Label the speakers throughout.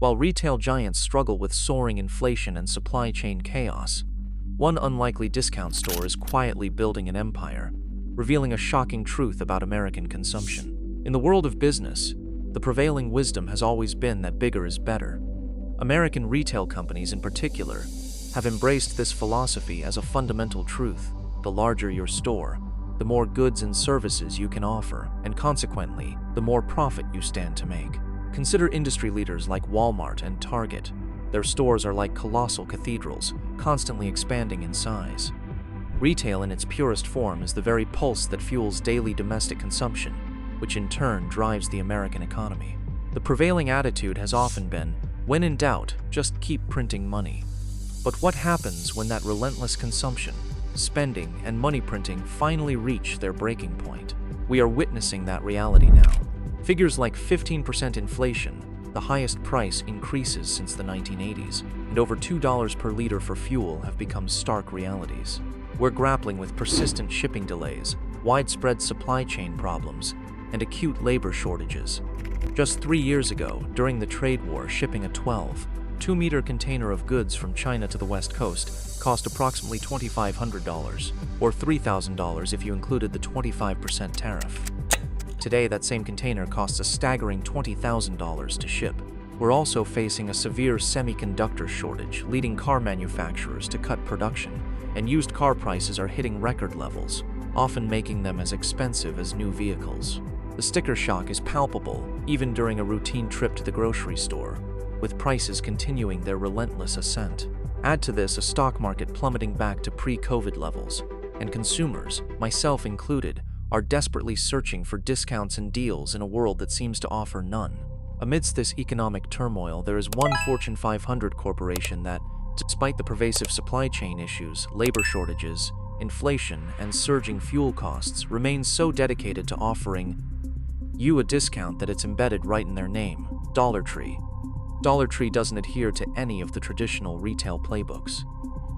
Speaker 1: While retail giants struggle with soaring inflation and supply chain chaos, one unlikely discount store is quietly building an empire, revealing a shocking truth about American consumption. In the world of business, the prevailing wisdom has always been that bigger is better. American retail companies in particular have embraced this philosophy as a fundamental truth. The larger your store, the more goods and services you can offer, and consequently, the more profit you stand to make. Consider industry leaders like Walmart and Target. Their stores are like colossal cathedrals, constantly expanding in size. Retail in its purest form is the very pulse that fuels daily domestic consumption, which in turn drives the American economy. The prevailing attitude has often been, when in doubt, just keep printing money. But what happens when that relentless consumption, spending, and money printing finally reach their breaking point? We are witnessing that reality now. Figures like 15% inflation, the highest price increases since the 1980s, and over $2 per liter for fuel have become stark realities. We're grappling with persistent shipping delays, widespread supply chain problems, and acute labor shortages. Just 3 years ago, during the trade war, shipping a 2-meter container of goods from China to the West Coast cost approximately $2,500, or $3,000 if you included the 25% tariff. Today, that same container costs a staggering $20,000 to ship. We're also facing a severe semiconductor shortage, leading car manufacturers to cut production, and used car prices are hitting record levels, often making them as expensive as new vehicles. The sticker shock is palpable, even during a routine trip to the grocery store, with prices continuing their relentless ascent. Add to this a stock market plummeting back to pre-COVID levels, and consumers, myself included, are desperately searching for discounts and deals in a world that seems to offer none. Amidst this economic turmoil, there is one Fortune 500 corporation that, despite the pervasive supply chain issues, labor shortages, inflation, and surging fuel costs, remains so dedicated to offering you a discount that it's embedded right in their name: Dollar Tree. Dollar Tree doesn't adhere to any of the traditional retail playbooks.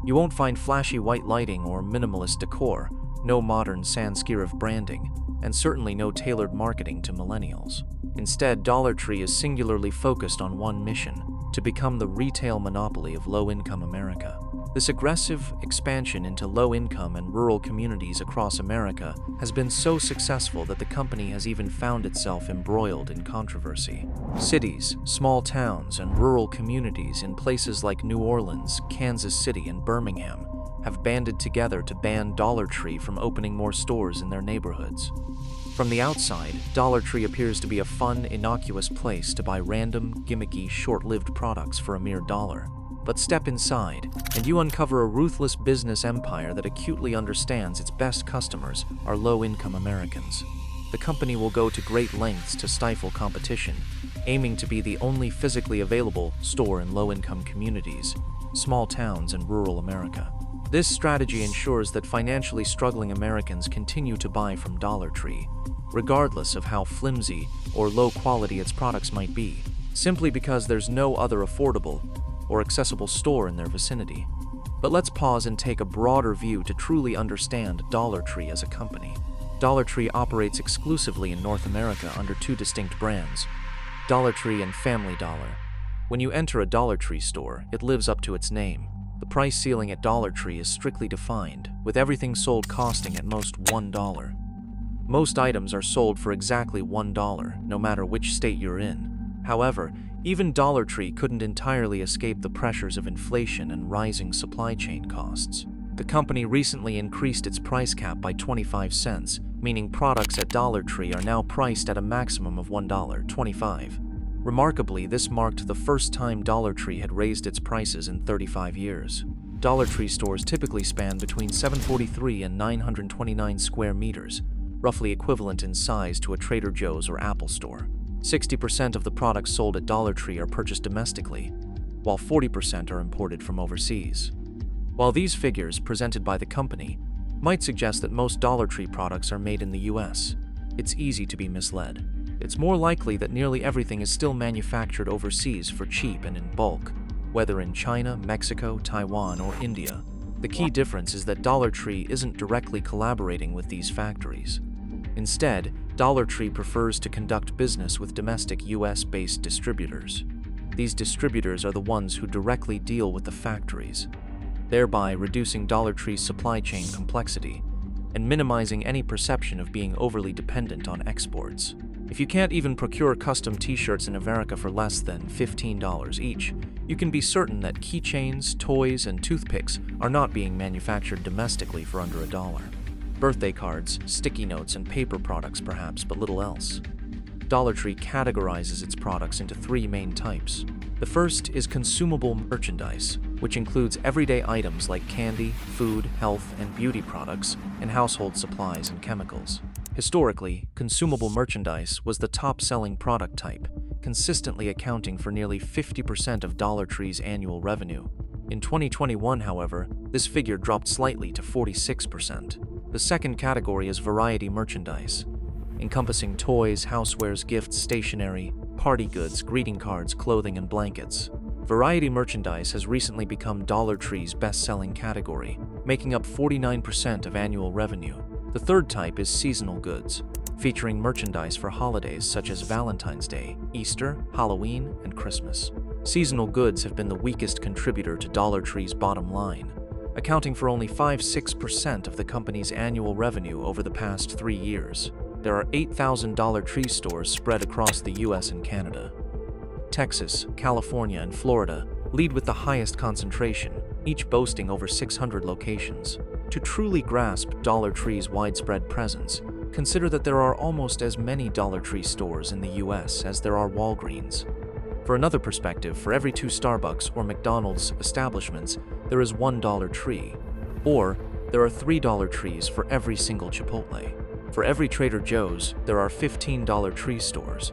Speaker 1: You won't find flashy white lighting or minimalist decor, no modern sans serif branding, and certainly no tailored marketing to millennials. Instead, Dollar Tree is singularly focused on one mission: to become the retail monopoly of low-income America. This aggressive expansion into low-income and rural communities across America has been so successful that the company has even found itself embroiled in controversy. Cities, small towns, and rural communities in places like New Orleans, Kansas City, and Birmingham have banded together to ban Dollar Tree from opening more stores in their neighborhoods. From the outside, Dollar Tree appears to be a fun, innocuous place to buy random, gimmicky, short-lived products for a mere dollar. But step inside, and you uncover a ruthless business empire that acutely understands its best customers are low-income Americans. The company will go to great lengths to stifle competition, aiming to be the only physically available store in low-income communities, small towns, and rural America. This strategy ensures that financially struggling Americans continue to buy from Dollar Tree, regardless of how flimsy or low quality its products might be, simply because there's no other affordable or accessible store in their vicinity. But let's pause and take a broader view to truly understand Dollar Tree as a company. Dollar Tree operates exclusively in North America under two distinct brands: Dollar Tree and Family Dollar. When you enter a Dollar Tree store, it lives up to its name. The price ceiling at Dollar Tree is strictly defined, with everything sold costing at most $1. Most items are sold for exactly $1, no matter which state you're in. However, even Dollar Tree couldn't entirely escape the pressures of inflation and rising supply chain costs. The company recently increased its price cap by 25 cents, meaning products at Dollar Tree are now priced at a maximum of $1.25. Remarkably, this marked the first time Dollar Tree had raised its prices in 35 years. Dollar Tree stores typically span between 743 and 929 square meters, roughly equivalent in size to a Trader Joe's or Apple store. 60% of the products sold at Dollar Tree are purchased domestically, while 40% are imported from overseas. While these figures, presented by the company, might suggest that most Dollar Tree products are made in the US, it's easy to be misled. It's more likely that nearly everything is still manufactured overseas for cheap and in bulk, whether in China, Mexico, Taiwan, or India. The key difference is that Dollar Tree isn't directly collaborating with these factories. Instead, Dollar Tree prefers to conduct business with domestic US-based distributors. These distributors are the ones who directly deal with the factories, thereby reducing Dollar Tree's supply chain complexity and minimizing any perception of being overly dependent on exports. If you can't even procure custom t-shirts in America for less than $15 each, you can be certain that keychains, toys, and toothpicks are not being manufactured domestically for under $1. Birthday cards, sticky notes, and paper products perhaps, but little else. Dollar Tree categorizes its products into 3 main types. The first is consumable merchandise, which includes everyday items like candy, food, health, and beauty products, and household supplies and chemicals. Historically, consumable merchandise was the top-selling product type, consistently accounting for nearly 50% of Dollar Tree's annual revenue. In 2021, however, this figure dropped slightly to 46%. The second category is variety merchandise, encompassing toys, housewares, gifts, stationery, party goods, greeting cards, clothing, and blankets. Variety merchandise has recently become Dollar Tree's best-selling category, making up 49% of annual revenue. The third type is seasonal goods, featuring merchandise for holidays such as Valentine's Day, Easter, Halloween, and Christmas. Seasonal goods have been the weakest contributor to Dollar Tree's bottom line, accounting for only 5–6% of the company's annual revenue over the past 3 years. There are 8,000 Dollar Tree stores spread across the US and Canada. Texas, California, and Florida lead with the highest concentration, each boasting over 600 locations. To truly grasp Dollar Tree's widespread presence, consider that there are almost as many Dollar Tree stores in the US as there are Walgreens. For another perspective, for every 2 Starbucks or McDonald's establishments, there is 1 Dollar Tree, or there are 3 Dollar Trees for every single Chipotle. For every Trader Joe's, there are 15 Dollar Tree stores.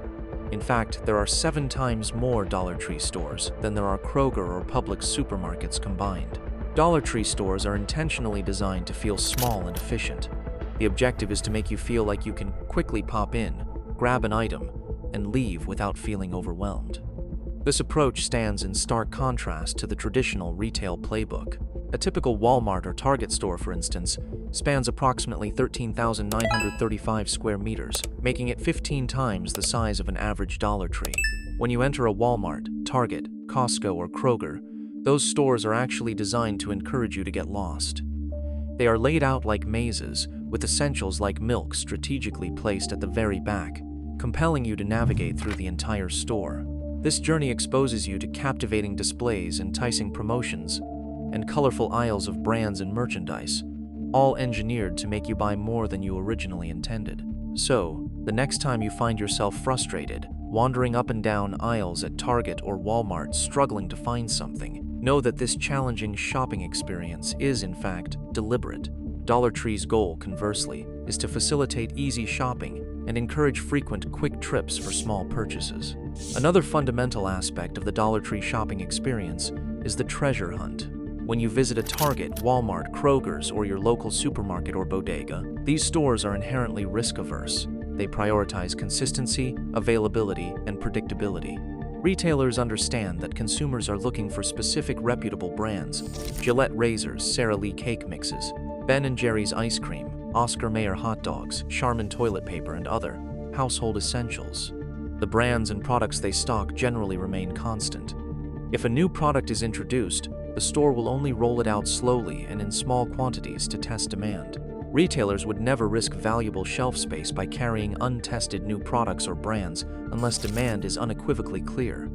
Speaker 1: In fact, there are 7 times more Dollar Tree stores than there are Kroger or Publix supermarkets combined. Dollar Tree stores are intentionally designed to feel small and efficient. The objective is to make you feel like you can quickly pop in, grab an item, and leave without feeling overwhelmed. This approach stands in stark contrast to the traditional retail playbook. A typical Walmart or Target store, for instance, spans approximately 13,935 square meters, making it 15 times the size of an average Dollar Tree. When you enter a Walmart, Target, Costco, or Kroger, those stores are actually designed to encourage you to get lost. They are laid out like mazes, with essentials like milk strategically placed at the very back, compelling you to navigate through the entire store. This journey exposes you to captivating displays, enticing promotions, and colorful aisles of brands and merchandise, all engineered to make you buy more than you originally intended. So, the next time you find yourself frustrated, wandering up and down aisles at Target or Walmart struggling to find something, know that this challenging shopping experience is, in fact, deliberate. Dollar Tree's goal, conversely, is to facilitate easy shopping and encourage frequent, quick trips for small purchases. Another fundamental aspect of the Dollar Tree shopping experience is the treasure hunt. When you visit a Target, Walmart, Kroger's, or your local supermarket or bodega, these stores are inherently risk-averse. They prioritize consistency, availability, and predictability. Retailers understand that consumers are looking for specific reputable brands: Gillette razors, Sara Lee cake mixes, Ben & Jerry's ice cream, Oscar Mayer hot dogs, Charmin toilet paper, and other household essentials. The brands and products they stock generally remain constant. If a new product is introduced, the store will only roll it out slowly and in small quantities to test demand. Retailers would never risk valuable shelf space by carrying untested new products or brands unless demand is unequivocally clear.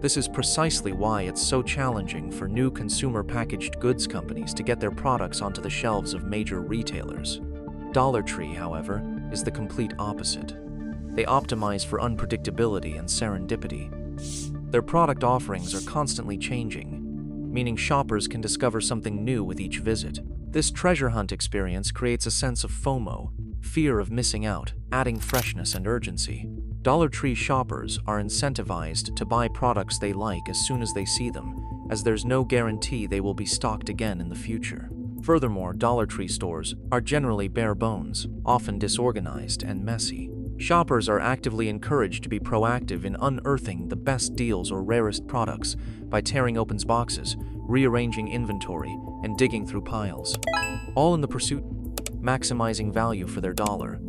Speaker 1: This is precisely why it's so challenging for new consumer packaged goods companies to get their products onto the shelves of major retailers. Dollar Tree, however, is the complete opposite. They optimize for unpredictability and serendipity. Their product offerings are constantly changing, meaning shoppers can discover something new with each visit. This treasure hunt experience creates a sense of FOMO, fear of missing out, adding freshness and urgency. Dollar Tree shoppers are incentivized to buy products they like as soon as they see them, as there's no guarantee they will be stocked again in the future. Furthermore, Dollar Tree stores are generally bare bones, often disorganized and messy. Shoppers are actively encouraged to be proactive in unearthing the best deals or rarest products by tearing open boxes, rearranging inventory, and digging through piles, all in the pursuit of maximizing value for their dollar.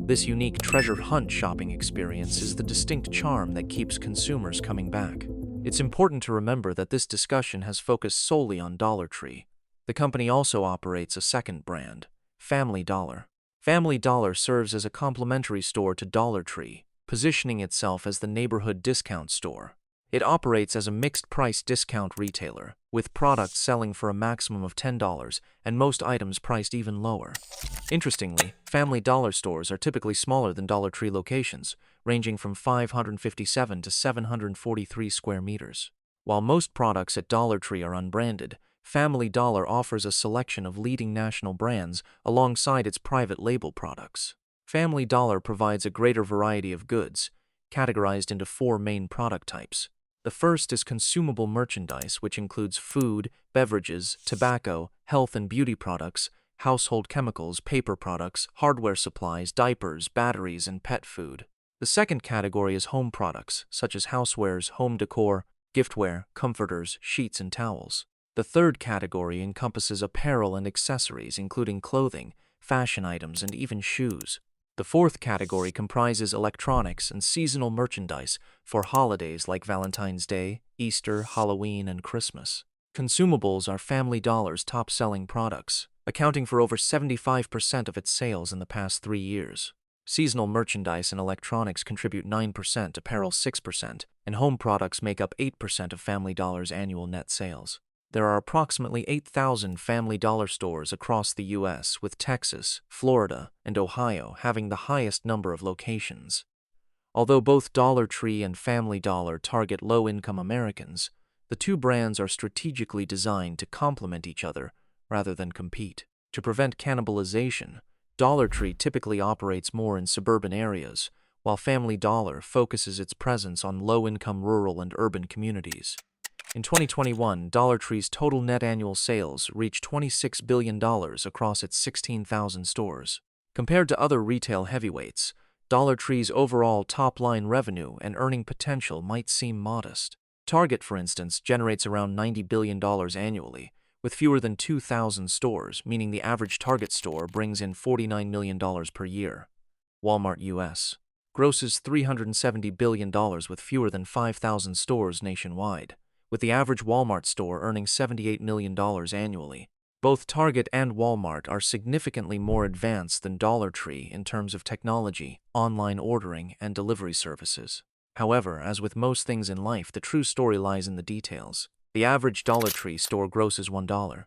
Speaker 1: This unique treasure hunt shopping experience is the distinct charm that keeps consumers coming back. It's important to remember that this discussion has focused solely on Dollar Tree. The company also operates a second brand, Family Dollar. Family Dollar serves as a complementary store to Dollar Tree, positioning itself as the neighborhood discount store. It operates as a mixed-price discount retailer, with products selling for a maximum of $10 and most items priced even lower. Interestingly, Family Dollar stores are typically smaller than Dollar Tree locations, ranging from 557 to 743 square meters. While most products at Dollar Tree are unbranded, Family Dollar offers a selection of leading national brands alongside its private label products. Family Dollar provides a greater variety of goods, categorized into 4 main product types. The first is consumable merchandise, which includes food, beverages, tobacco, health and beauty products, household chemicals, paper products, hardware supplies, diapers, batteries, and pet food. The second category is home products, such as housewares, home decor, giftware, comforters, sheets, and towels. The third category encompasses apparel and accessories, including clothing, fashion items, and even shoes. The fourth category comprises electronics and seasonal merchandise for holidays like Valentine's Day, Easter, Halloween, and Christmas. Consumables are Family Dollar's top-selling products, accounting for over 75% of its sales in the past 3 years. Seasonal merchandise and electronics contribute 9%, apparel 6%, and home products make up 8% of Family Dollar's annual net sales. There are approximately 8,000 Family Dollar stores across the U.S., with Texas, Florida, and Ohio having the highest number of locations. Although both Dollar Tree and Family Dollar target low-income Americans, the two brands are strategically designed to complement each other rather than compete. To prevent cannibalization, Dollar Tree typically operates more in suburban areas, while Family Dollar focuses its presence on low-income rural and urban communities. In 2021, Dollar Tree's total net annual sales reached $26 billion across its 16,000 stores. Compared to other retail heavyweights, Dollar Tree's overall top-line revenue and earning potential might seem modest. Target, for instance, generates around $90 billion annually, with fewer than 2,000 stores, meaning the average Target store brings in $49 million per year. Walmart U.S. grosses $370 billion with fewer than 5,000 stores nationwide, with the average Walmart store earning $78 million annually. Both Target and Walmart are significantly more advanced than Dollar Tree in terms of technology, online ordering, and delivery services. However, as with most things in life, the true story lies in the details. The average Dollar Tree store grosses $7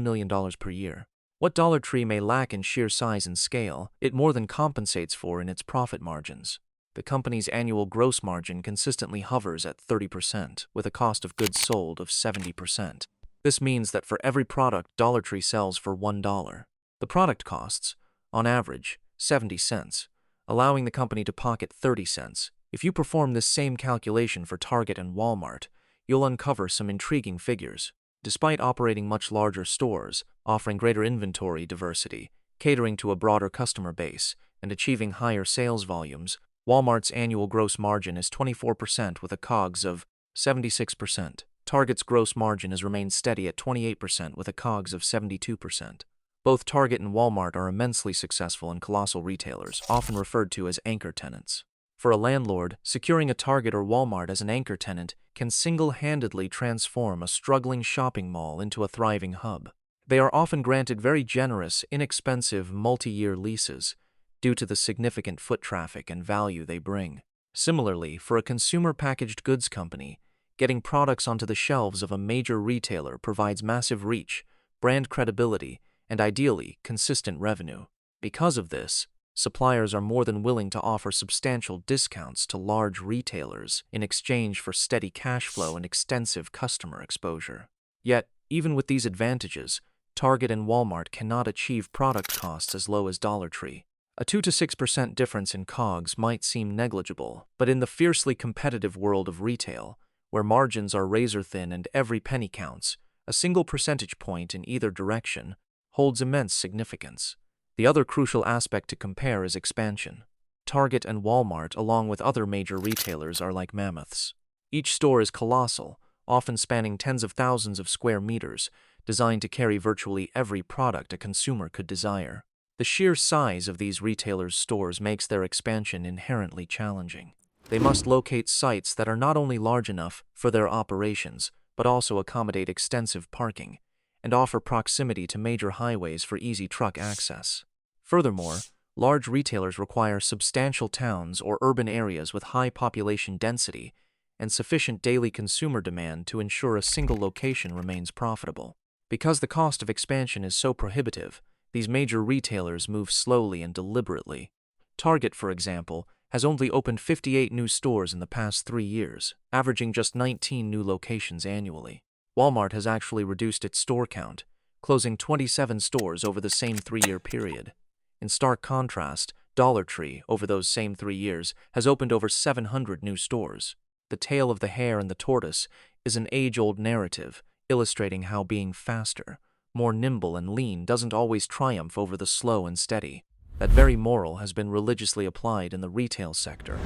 Speaker 1: million per year. What Dollar Tree may lack in sheer size and scale, it more than compensates for in its profit margins. The company's annual gross margin consistently hovers at 30%, with a cost of goods sold of 70%. This means that for every product Dollar Tree sells for $1, the product costs, on average, 70 cents, allowing the company to pocket 30 cents. If you perform this same calculation for Target and Walmart, you'll uncover some intriguing figures. Despite operating much larger stores, offering greater inventory diversity, catering to a broader customer base, and achieving higher sales volumes, Walmart's annual gross margin is 24% with a COGS of 76%. Target's gross margin has remained steady at 28% with a COGS of 72%. Both Target and Walmart are immensely successful and colossal retailers, often referred to as anchor tenants. For a landlord, securing a Target or Walmart as an anchor tenant can single-handedly transform a struggling shopping mall into a thriving hub. They are often granted very generous, inexpensive, multi-year leases, due to the significant foot traffic and value they bring. Similarly, for a consumer packaged goods company, getting products onto the shelves of a major retailer provides massive reach, brand credibility, and ideally, consistent revenue. Because of this, suppliers are more than willing to offer substantial discounts to large retailers in exchange for steady cash flow and extensive customer exposure. Yet, even with these advantages, Target and Walmart cannot achieve product costs as low as Dollar Tree. A 2 to 6% difference in COGS might seem negligible, but in the fiercely competitive world of retail, where margins are razor-thin and every penny counts, a single percentage point in either direction holds immense significance. The other crucial aspect to compare is expansion. Target and Walmart, along with other major retailers, are like mammoths. Each store is colossal, often spanning tens of thousands of square meters, designed to carry virtually every product a consumer could desire. The sheer size of these retailers' stores makes their expansion inherently challenging. They must locate sites that are not only large enough for their operations, but also accommodate extensive parking and offer proximity to major highways for easy truck access. Furthermore, large retailers require substantial towns or urban areas with high population density and sufficient daily consumer demand to ensure a single location remains profitable. Because the cost of expansion is so prohibitive, these major retailers move slowly and deliberately. Target, for example, has only opened 58 new stores in the past 3 years, averaging just 19 new locations annually. Walmart has actually reduced its store count, closing 27 stores over the same 3-year period. In stark contrast, Dollar Tree, over those same 3 years, has opened over 700 new stores. The tale of the hare and the tortoise is an age-old narrative, illustrating how being faster, more nimble and lean doesn't always triumph over the slow and steady. That very moral has been religiously applied in the retail sector,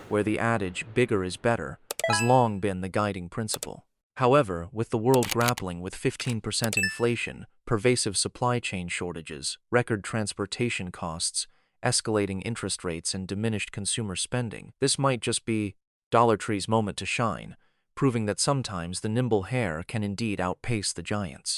Speaker 1: where the adage, bigger is better, has long been the guiding principle. However, with the world grappling with 15% inflation, pervasive supply chain shortages, record transportation costs, escalating interest rates, and diminished consumer spending, this might just be Dollar Tree's moment to shine, proving that sometimes the nimble hare can indeed outpace the giants.